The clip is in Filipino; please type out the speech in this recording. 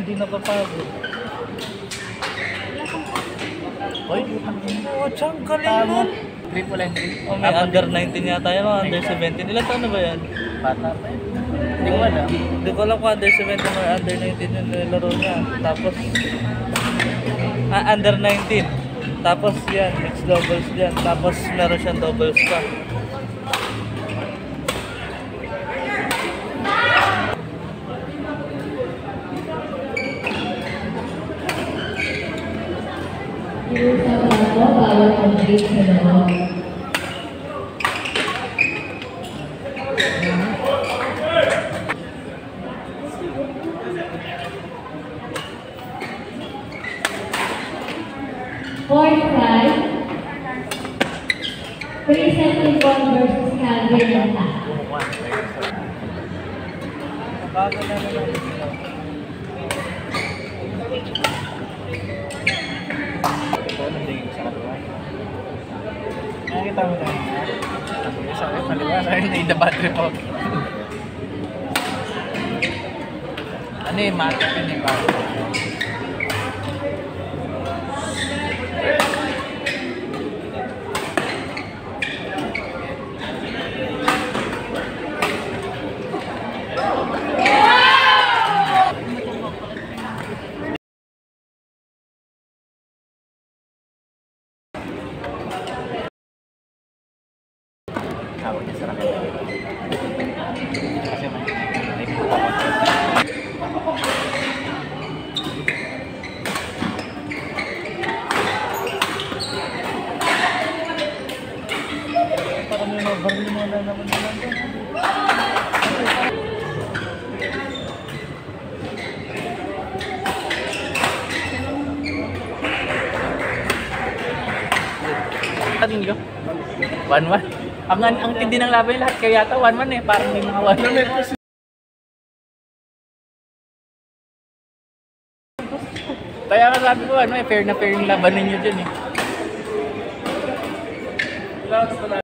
hindi napapagod. Oy, ang galing mo. Triple entry. Oh, may under 19 yata yun, under 17. Ilan taon na ba yan? Bata pa yun. Hindi ko alam. Hindi ko alam kung under 17 or under 19 yung nilaro niya. Tapos, under 19. Tapos yan, mixed doubles yan. Tapos meron siyang doubles pa. Bawal complete sa loob. Presenting versus Calvin and Ta. Bago na naman. Nakikita mo na. Sa akin, maliwa. Sa akin, hindi the battery po. Ano yung mati yun yung battery? Tawag niya sa racket. Kasi may Parang yung baril mo na naman naman. Ating ko. 1-1. Ang tindi ng laban lahat kaya yata 1-1 eh. Parang may mga 1-1. Kaya nga sabi ko, fair na fair yung laban ninyo dyan eh.